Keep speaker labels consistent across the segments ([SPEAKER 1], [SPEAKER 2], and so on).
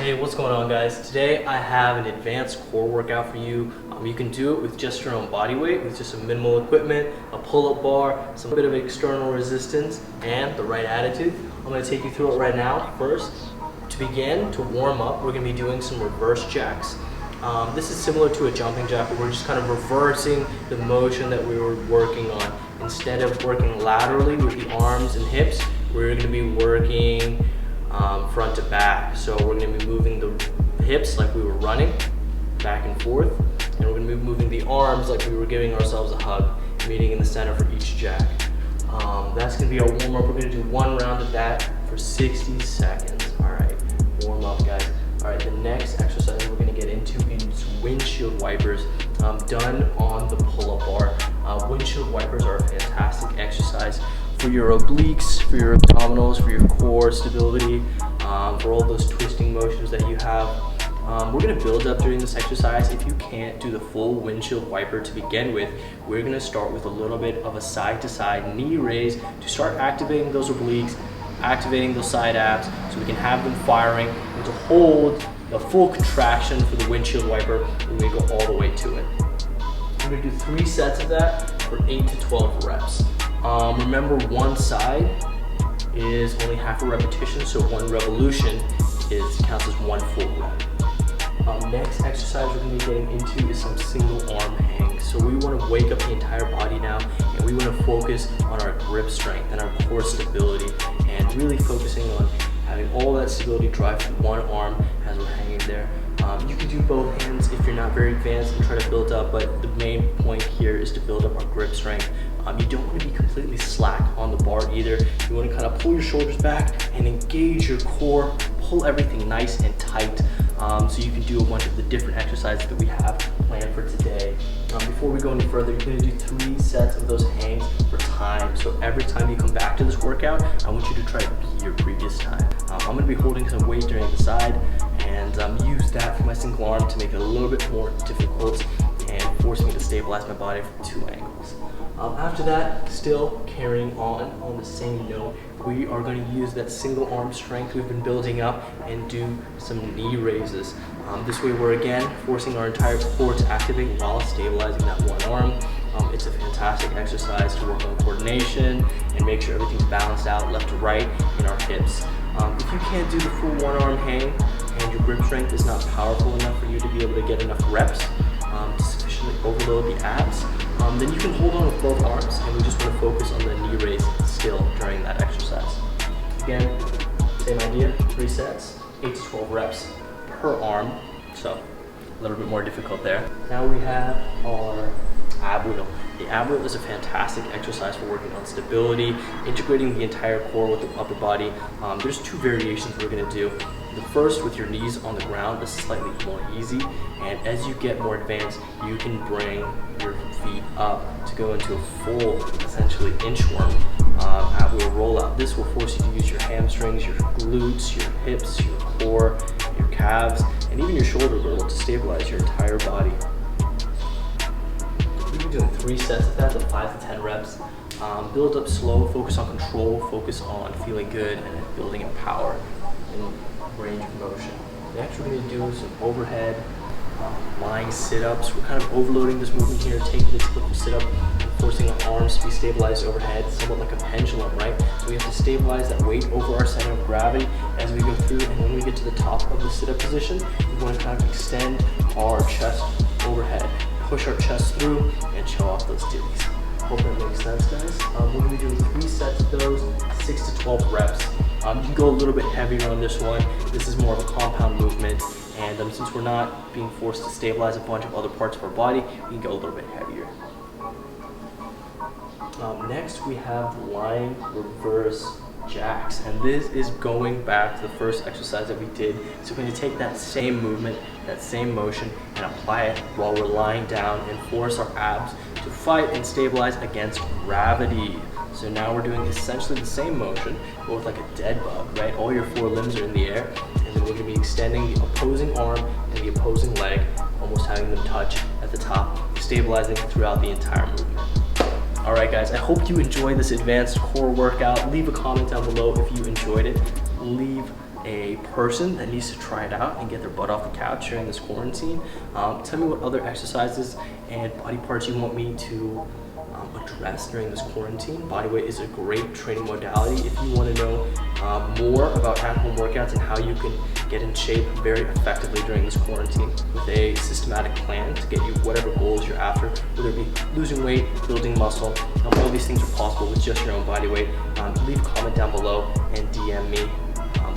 [SPEAKER 1] Hey, what's going on, guys? Today I have an advanced core workout for you. You can do it with just your own body weight, with just some minimal equipment, a pull-up bar, some bit of external resistance, and the right attitude. I'm going to take you through it right now. First, to begin, to warm up, we're going to be doing some reverse jacks. This is similar to a jumping jack, but we're just kind of reversing the motion that we were working on. Instead of working laterally with the arms and hips, we're going to be working front to back. So we're going to be moving the hips like we were running back and forth, and we're going to be moving the arms like we were giving ourselves a hug, meeting in the center for each jack. That's going to be our warm up. We're going to do one round of that for 60 seconds. All right, warm up, guys. All right, the next exercise we're going to get into is windshield wipers, done on the pull-up bar. Windshield wipers are a fantastic exercise for your obliques, for your abdominals, for your core stability, for all those twisting motions that you have. We're going to build up during this exercise. If you can't do the full windshield wiper to begin with, we're going to start with a little bit of a side-to-side knee raise to start activating those obliques, activating those side abs, so we can have them firing, and to hold the full contraction for the windshield wiper, we're going to go all the way to it. We're going to do 3 sets of that for 8 to 12 reps. Remember, one side is only half a repetition, so one revolution counts as one full rep. Next exercise we're going to be getting into is some single arm hangs. So we want to wake up the entire body now, and we want to focus on our grip strength and our core stability, and really focusing on having all that stability drive to one arm as we're hanging there. You can do both hands if you're not very advanced and try to build up, but the main point here is to build up our grip strength. You don't want to be completely slack on the bar either. You want to kind of pull your shoulders back and engage your core, pull everything nice and tight, so you can do a bunch of the different exercises that we have planned for today. Before we go any further, you're going to do 3 sets of those hangs for time. So every time you come back to this workout, I want you to try to beat your previous time. I'm going to be holding some weight during the side, and use that for my single arm to make it a little bit more difficult and force me to stabilize my body from 2 angles. After that, still carrying on the same note, we are going to use that single arm strength we've been building up and do some knee raises. This way we're again forcing our entire core to activate while stabilizing that one arm. It's a fantastic exercise to work on coordination and make sure everything's balanced out left to right in our hips. If you can't do the full one arm hang and your grip strength is not powerful enough for you to be able to get enough reps to sufficiently overload the abs, then you can hold on with both arms, and we just want to focus on the knee raise still during that exercise. Again, same idea, 3 sets, 8 to 12 reps per arm, so a little bit more difficult there. Now we have our ab wheel. The ab wheel is a fantastic exercise for working on stability, integrating the entire core with the upper body. There's 2 variations we're going to do. The first, with your knees on the ground, is slightly more easy, and as you get more advanced, you can bring your feet up to go into a full, essentially, inchworm ab wheel rollout. This will force you to use your hamstrings, your glutes, your hips, your core, your calves, and even your shoulder girdle to stabilize your entire body. We'll be doing 3 sets of that, so 5 to 10 reps. Build up slow, focus on control, focus on feeling good, and then building in power and range of motion. Next, we're going to do some overhead lying sit-ups. We're kind of overloading this movement here, taking the typical sit-up and forcing our arms to be stabilized overhead, somewhat like a pendulum, right? So we have to stabilize that weight over our center of gravity as we go through, and when we get to the top of the sit-up position, we want to kind of extend our chest overhead, push our chest through, and show off those titties. Hope that makes sense, guys. We're going to be doing 3 sets of those, 6 to 12 reps. You can go a little bit heavier on this one. This is more of a compound movement, and since we're not being forced to stabilize a bunch of other parts of our body, we can go a little bit heavier. Next, we have lying reverse jacks, and this is going back to the first exercise that we did. So we're going to take that same movement, that same motion, and apply it while we're lying down and force our abs to fight and stabilize against gravity. So now we're doing essentially the same motion, but with like a dead bug, right? All your 4 limbs are in the air, and then we're going to be extending the opposing arm and the opposing leg, almost having them touch at the top, stabilizing throughout the entire movement. Alright guys, I hope you enjoyed this advanced core workout. Leave a comment down below if you enjoyed it. Leave a person that needs to try it out and get their butt off the couch during this quarantine. Tell me what other exercises and body parts you want me to address during this quarantine. Bodyweight is a great training modality if you want to know more about at-home workouts and how you can get in shape very effectively during this quarantine with a systematic plan to get you whatever goals you're after, whether it be losing weight, building muscle. All these things are possible with just your own body weight. Leave a comment down below and DM me.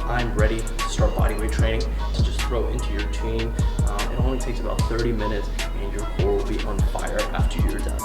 [SPEAKER 1] I'm ready to start bodyweight training, so just throw it into your routine. It only takes about 30 minutes and your core will be on fire after you're done.